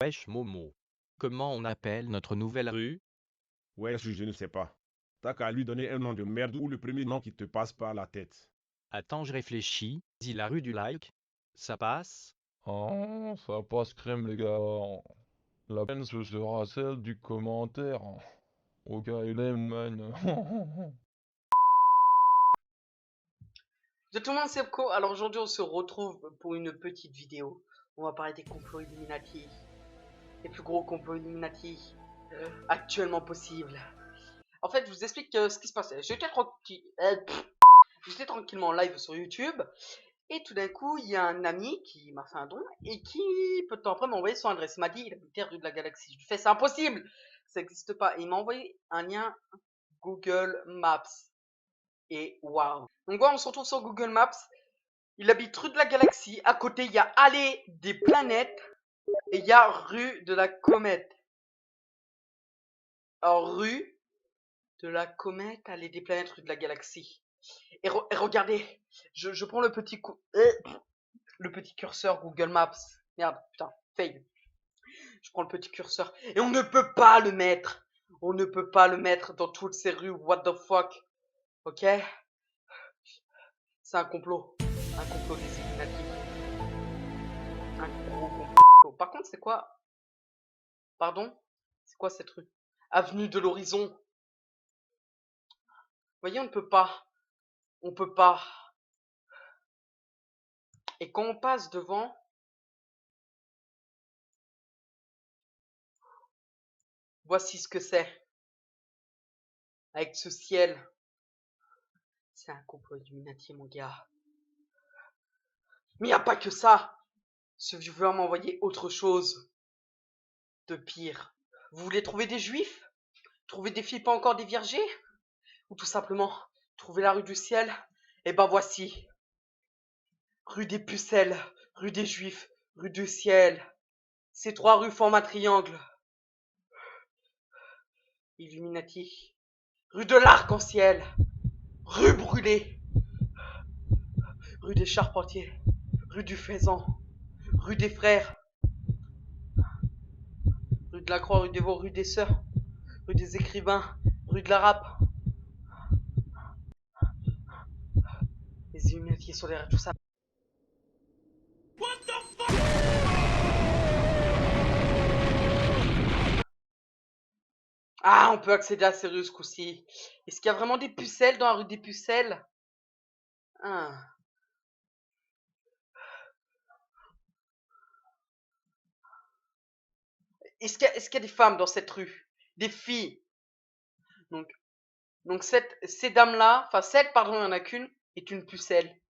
Wesh Momo. Comment on appelle notre nouvelle rue? Ouais, je ne sais pas. T'as qu'à lui donner un nom de merde ou le premier nom qui te passe par la tête. Attends, je réfléchis. Dis la rue du like. Ça passe? Ah, ça passe crème les gars. La peine ce sera celle du commentaire. Au cas il aime man. De tout le monde, c'est Sepko. Alors aujourd'hui, on se retrouve pour une petite vidéo. On va parler des complots Illuminati. Les plus gros complots Illuminati actuellement possibles. En fait, je vous explique ce qui se passait. J'étais tranquillement en live sur YouTube. Et tout d'un coup, il y a un ami qui m'a fait un don. Et qui, peu de temps après, m'a envoyé son adresse. Il m'a dit, il habitait rue de la Galaxie. Je lui ai fait, c'est impossible. Ça n'existe pas. Et il m'a envoyé un lien Google Maps. Et waouh. Donc voilà, on se retrouve sur Google Maps. Il habite rue de la Galaxie. À côté, il y a Allée des Planètes. Et il y a rue de la Comète. Alors, rue de la Comète, Allée des Planètes, rue de la Galaxie. Et regardez, je prends le petit le petit curseur Google Maps. Merde, putain, fail. Je prends le petit curseur. Et on ne peut pas le mettre. On ne peut pas le mettre dans toutes ces rues. What the fuck. Ok? C'est un complot. Un complot des Illuminati. Un gros complot. Par contre, c'est quoi? Pardon? C'est quoi cette rue? Avenue de l'Horizon. Vous voyez, on ne peut pas. On peut pas. Et quand on passe devant, voici ce que c'est. Avec ce ciel. C'est un complot Illuminati, mon gars. Mais il n'y a pas que ça. Ce viewer m'a envoyé autre chose de pire. Vous voulez trouver des juifs? Trouver des filles pas encore déviergées? Ou tout simplement trouver la rue du ciel? Eh ben voici. Rue des pucelles, rue des juifs, rue du ciel. Ces trois rues forment un triangle. Illuminati. Rue de l'Arc-en-Ciel. Rue brûlée. Rue des Charpentiers. Rue du Faisan. Rue des Frères. Rue de la Croix, rue des Vaux, rue des Sœurs. Rue des Écrivains. Rue de la Râpe. Les Illuminati sont derrière tout ça. Ah, on peut accéder à ces rues ce coup-ci. Est-ce qu'il y a vraiment des pucelles dans la rue des pucelles? Ah. Est-ce qu'il y a des femmes dans cette rue? Des filles? Donc ces dames-là, enfin cette, pardon, il n'y en a qu'une, est une pucelle.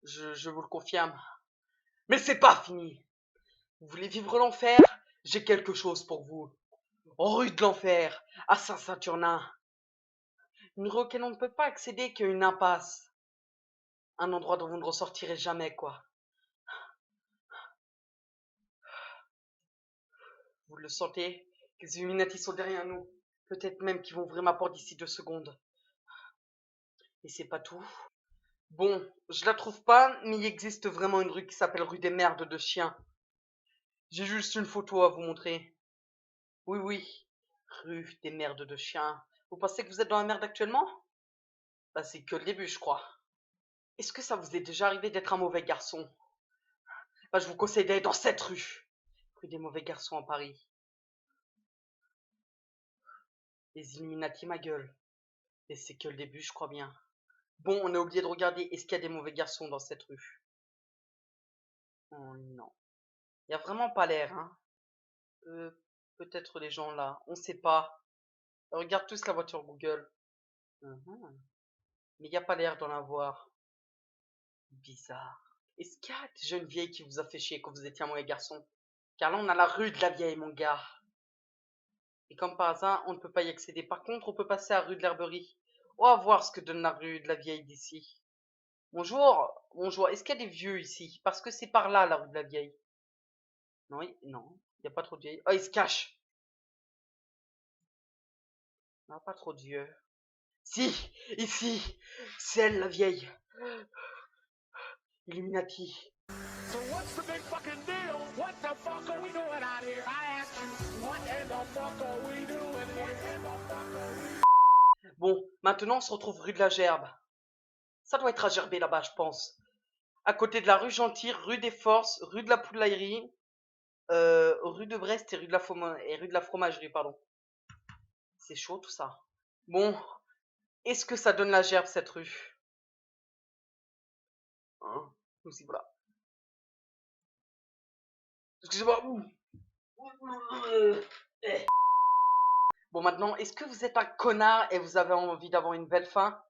Je vous le confirme. Mais c'est pas fini. Vous voulez vivre l'enfer? J'ai quelque chose pour vous. Rue de l'enfer, à Saint-Saturnin. Une rue auquel on ne peut pas accéder qu'une impasse. Un endroit dont vous ne ressortirez jamais, quoi. Vous le sentez? Les Illuminati sont derrière nous. Peut-être même qu'ils vont ouvrir ma porte d'ici 2 secondes. Et c'est pas tout. Bon, je la trouve pas, mais il existe vraiment une rue qui s'appelle rue des merdes de chiens. J'ai juste une photo à vous montrer. Oui, oui, rue des merdes de chiens. Vous pensez que vous êtes dans la merde actuellement? Bah c'est que le début, je crois. Est-ce que ça vous est déjà arrivé d'être un mauvais garçon? Bah je vous conseille d'aller dans cette rue. Rue des mauvais garçons à Paris. Les Illuminati ma gueule. Et c'est que le début, je crois bien. Bon, on a oublié de regarder, est-ce qu'il y a des mauvais garçons dans cette rue? Oh non. Il y a vraiment pas l'air, hein. Peut-être les gens là, on sait pas. Regarde tous la voiture Google. Mais il n'y a pas l'air d'en avoir. Bizarre. Est-ce qu'il y a des jeunes vieilles qui vous a fait chier quand vous étiez un mauvais garçon? Car là, on a la rue de la vieille, mon gars. Et comme par hasard, on ne peut pas y accéder. Par contre, on peut passer à la rue de l'Herberie. On va voir ce que donne la rue de la vieille d'ici. Bonjour, bonjour. Est-ce qu'il y a des vieux ici? Parce que c'est par là, la rue de la vieille. Non, non, il n'y a pas trop de vieilles. Oh, ils se cachent. Non, pas trop de vieux. Si, ici, c'est elle, la vieille. Illuminati. So what's the big fucking deal? What the fuck are we doing out here? Bon, maintenant on se retrouve rue de la Gerbe. Ça doit être à Gerbet là-bas, je pense. À côté de la rue Gentil, rue des Forces, rue de la Poulaillerie, rue de Brest et rue de la Fromagerie, pardon. C'est chaud tout ça. Bon, est-ce que ça donne la Gerbe cette rue? Hein? Nous y voilà. Excusez-moi. Bon, maintenant, est-ce que vous êtes un connard et vous avez envie d'avoir une belle fin?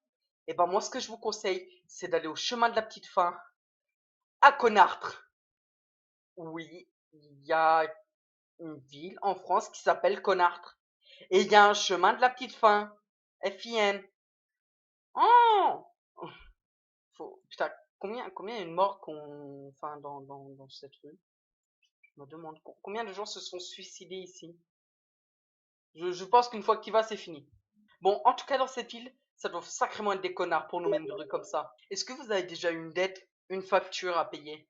Eh ben moi, ce que je vous conseille, c'est d'aller au chemin de la petite fin, à Connartre. Oui, il y a une ville en France qui s'appelle Connartre. Et il y a un chemin de la petite fin, FIN. Oh! Putain, combien il y a une mort enfin, dans cette rue? Je me demande combien de gens se sont suicidés ici. Je pense qu'une fois que tu vas, c'est fini. Bon, en tout cas, dans cette ville, ça doit sacrément être des connards pour nous mettre de rue comme ça. Est-ce que vous avez déjà une dette, une facture à payer?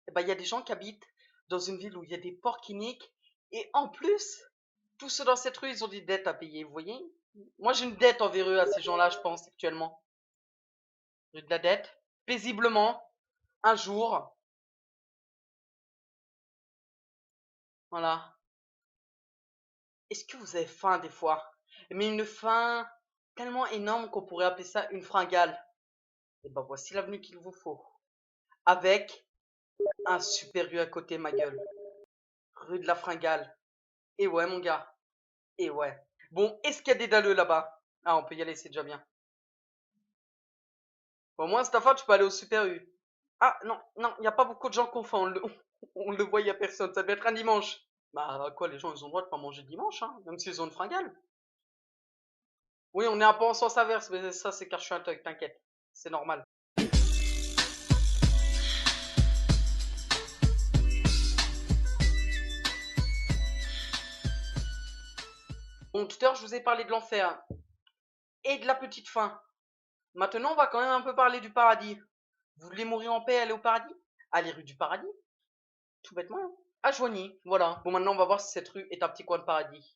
Eh ben, il y a des gens qui habitent dans une ville où il y a des porc-uniques. Et en plus, tous ceux dans cette rue, ils ont des dettes à payer, vous voyez? Moi, j'ai une dette envers eux à ces gens-là, je pense, actuellement. J'ai de la dette. Paisiblement, un jour. Voilà. Est-ce que vous avez faim des fois? Mais une faim tellement énorme qu'on pourrait appeler ça une fringale. Et ben voici l'avenue qu'il vous faut. Avec un super rue à côté, ma gueule. Rue de la Fringale. Et ouais, mon gars. Et ouais. Bon, est-ce qu'il y a des dalleux là-bas? Ah, on peut y aller, c'est déjà bien. Bon, au moins, cette fois, tu peux aller au super U. Ah, non, non, il n'y a pas beaucoup de gens qu'on fait. On le voit, il n'y a personne. Ça devait être un dimanche. Bah, quoi, les gens, ils ont le droit de pas manger dimanche, hein, même s'ils ont une fringale. Oui, on est un peu en sens inverse, mais ça, c'est car je suis un thug, t'inquiète. C'est normal. Bon, tout à l'heure, je vous ai parlé de l'enfer et de la petite fin. Maintenant, on va quand même un peu parler du paradis. Vous voulez mourir en paix et aller au paradis? Allez, rue du paradis. Tout bêtement. À Joigny, voilà. Bon, maintenant, on va voir si cette rue est un petit coin de paradis.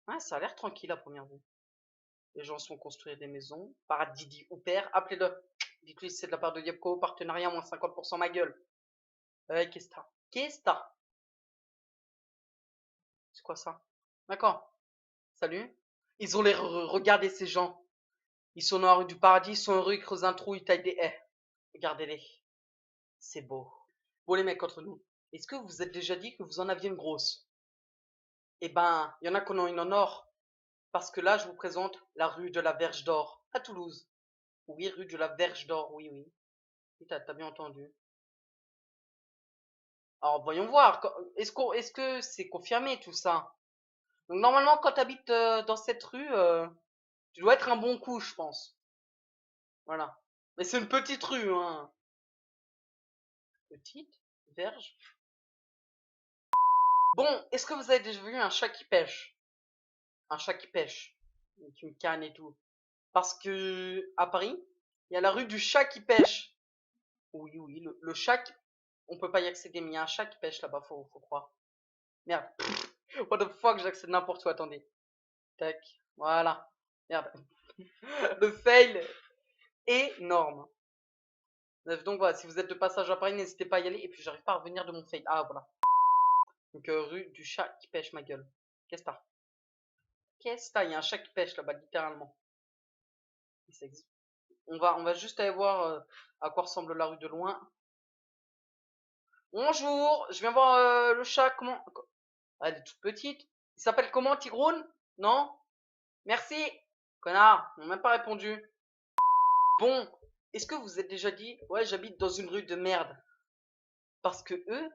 Ouais, ça a l'air tranquille à première vue. Les gens sont construire des maisons. Paradis ou père, appelez-le. Dites-lui si c'est de la part de Yepco, partenariat, moins 50% ma gueule. Qu'est-ce que t'as? Qu'est-ce que t'as? C'est quoi ça? D'accord. Salut. Ils ont l'air regardez ces gens. Ils sont dans la rue du paradis, ils sont heureux, ils creusent un trou, ils taillent des haies. Regardez-les. C'est beau. Bon les mecs entre nous, est-ce que vous vous êtes déjà dit que vous en aviez une grosse? Eh ben, il y en a qui en ont une en or. Parce que là, je vous présente la rue de la Verge d'Or, à Toulouse. Oui, rue de la Verge d'Or, oui, oui. Oui, t'as bien entendu. Alors, voyons voir. Est-ce que c'est confirmé tout ça? Donc, normalement, quand tu habites dans cette rue, tu dois être un bon coup, je pense. Voilà. Mais c'est une petite rue, hein. Petite verge. Bon, est-ce que vous avez déjà vu un chat qui pêche? Un chat qui pêche. Avec une canne et tout. Parce que, à Paris, il y a la rue du chat qui pêche. Oui, oui, le chat qui... On peut pas y accéder, mais il y a un chat qui pêche là-bas, faut croire. Merde. What the fuck, j'accède n'importe où, attendez. Tac, voilà. Merde. Le fail énorme. Bref, donc voilà, si vous êtes de passage à Paris, n'hésitez pas à y aller. Et puis j'arrive pas à revenir de mon fail. Ah, voilà. Donc rue du chat qui pêche, ma gueule. Qu'est-ce que t'as? Qu'est-ce que t'as? Il y a un chat qui pêche là-bas, littéralement. On va juste aller voir à quoi ressemble la rue de loin. Bonjour, je viens voir le chat. Comment? Ah, elle est toute petite. Il s'appelle comment, Tigrone? Non? Merci. Connard, ils m'ont même pas répondu. Bon, est-ce que vous vous êtes déjà dit, ouais, j'habite dans une rue de merde? Parce que eux,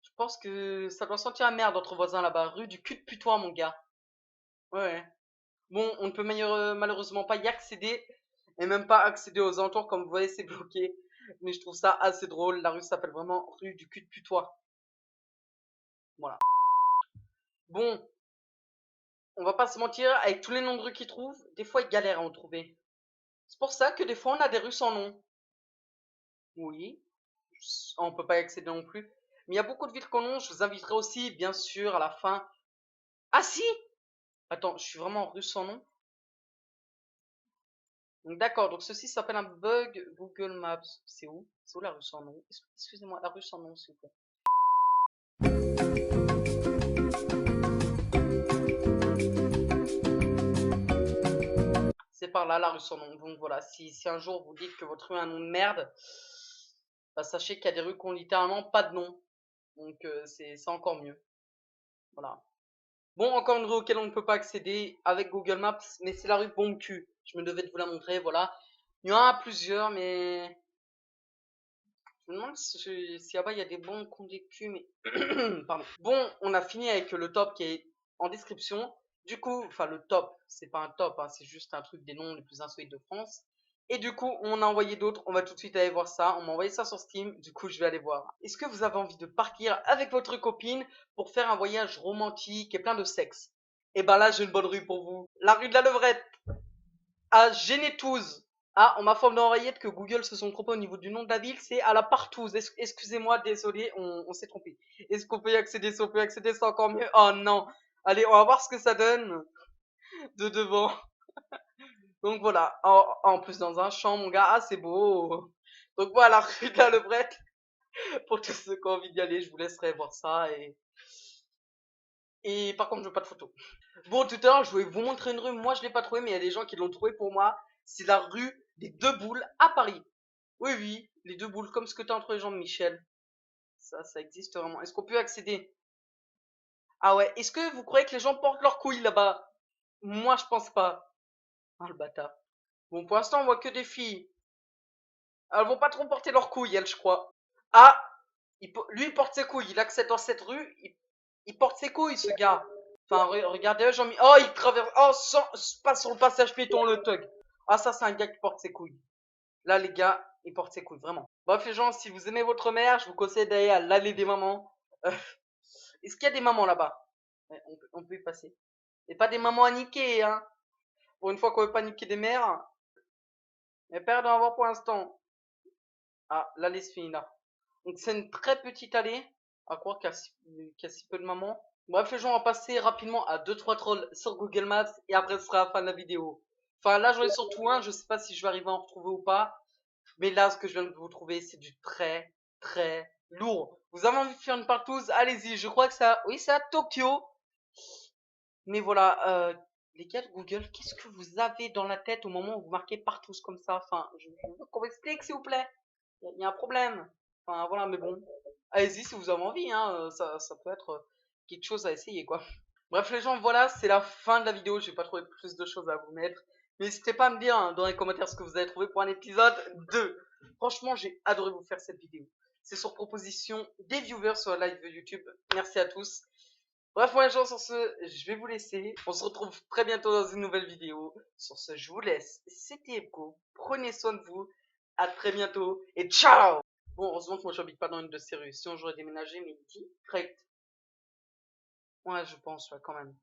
je pense que ça doit sentir la merde entre voisins là-bas. Rue du cul de putois, mon gars. Ouais. Bon, on ne peut malheureusement pas y accéder. Et même pas accéder aux alentours, comme vous voyez, c'est bloqué. Mais je trouve ça assez drôle. La rue s'appelle vraiment rue du cul de putois. Voilà. Bon, on va pas se mentir, avec tous les noms de rues qu'ils trouvent, des fois ils galèrent à en trouver. C'est pour ça que des fois on a des rues sans nom. Oui, on peut pas y accéder non plus. Mais il y a beaucoup de villes qu'on nom. Je vous inviterai aussi, bien sûr, à la fin, Ah si! Attends, je suis vraiment rue sans nom. Donc d'accord, donc ceci s'appelle un bug Google Maps. C'est où? C'est où la rue sans nom? Excusez-moi, la rue sans nom, s'il vous plaît. C'est par là, la rue sans nom. Donc voilà, si un jour vous dites que votre rue a un nom de merde, bah, sachez qu'il y a des rues qui ont littéralement pas de nom. Donc c'est encore mieux. Voilà. Bon, encore une rue auquel on ne peut pas accéder avec Google Maps, mais c'est la rue Bon Cul. Je me devais de vous la montrer, voilà. Il y en a plusieurs, mais je me demande si là-bas il y a des bons qui ont des culs, mais pardon. Bon, on a fini avec le top qui est en description. Du coup, enfin le top, c'est pas un top, hein, c'est juste un truc des noms les plus insolites de France. Et du coup, on a envoyé d'autres. On va tout de suite aller voir ça. On m'a envoyé ça sur Steam. Du coup, je vais aller voir. Est-ce que vous avez envie de partir avec votre copine pour faire un voyage romantique et plein de sexe? Et ben là, j'ai une bonne rue pour vous. La rue de la Levrette à Génétouze. Ah, on m'informe dans l'oreillette que Google se sont trompés au niveau du nom de la ville. C'est à la Partouze. Excusez-moi, désolé, on s'est trompé. Est-ce qu'on peut y accéder? Si on peut y accéder, c'est encore mieux. Oh non. Allez, on va voir ce que ça donne de devant. Donc voilà, en plus dans un champ, mon gars, ah c'est beau. Donc voilà, rue de la Levrette, pour tous ceux qui ont envie d'y aller, je vous laisserai voir ça. Et par contre, je veux pas de photos. Bon, tout à l'heure, je voulais vous montrer une rue, moi je l'ai pas trouvée, mais il y a des gens qui l'ont trouvée pour moi. C'est la rue des Deux Boules à Paris. Oui, oui, les Deux Boules, comme ce que tu as entre les jambes, Michel. Ça existe vraiment. Est-ce qu'on peut accéder? Ah ouais, est-ce que vous croyez que les gens portent leurs couilles là-bas? Moi, je pense pas. Ah, le bâtard. Bon, pour l'instant, on voit que des filles. Elles vont pas trop porter leurs couilles, elles, je crois. Ah, lui, il porte ses couilles. Il accède dans cette rue. Il porte ses couilles, ce gars. Enfin, regardez, Jean-Mi. Oh, il traverse. Oh, passe sur le passage piéton, le thug. Ah, ça, c'est un gars qui porte ses couilles. Là, les gars, il porte ses couilles, vraiment. Bref, les gens, si vous aimez votre mère, je vous conseille d'aller à l'allée des mamans. Est-ce qu'il y a des mamans là-bas? Ouais, on peut y passer. Et pas des mamans à niquer, hein. Pour une fois qu'on veut pas niquer des mères. Mais père d'en avoir pour l'instant. Ah, l'allée se finit là. Donc c'est une très petite allée. À croire qu'il y a si peu de mamans. Bref, les gens, on va passer rapidement à 2-3 trolls sur Google Maps. Et après, ce sera la fin de la vidéo. Enfin, là, j'en ai surtout un. Je sais pas si je vais arriver à en retrouver ou pas. Mais là, ce que je viens de vous trouver, c'est du très, très lourd. Vous avez envie de faire une partouze? Allez-y. Je crois que ça... Oui, c'est à Tokyo. Mais voilà, les gars de Google, qu'est-ce que vous avez dans la tête au moment où vous marquez partouze comme ça? Enfin, je veux qu'on m'explique, s'il vous plaît. Il y a un problème. Enfin, voilà, mais bon. Allez-y si vous avez envie, hein. Ça peut être quelque chose à essayer, quoi. Bref, les gens, voilà, c'est la fin de la vidéo. J'ai pas trouvé plus de choses à vous mettre. N'hésitez pas à me dire hein, dans les commentaires ce que vous avez trouvé pour un épisode 2. Franchement, j'ai adoré vous faire cette vidéo. C'est sur proposition des viewers sur la live YouTube. Merci à tous. Bref, moi les gens, sur ce, je vais vous laisser. On se retrouve très bientôt dans une nouvelle vidéo. Sur ce, je vous laisse. C'était Epco. Prenez soin de vous. À très bientôt. Et ciao! Bon, heureusement que moi j'habite pas dans une de ces rues. Sinon j'aurais déménagé, mais direct. Ouais, je pense, ouais, quand même.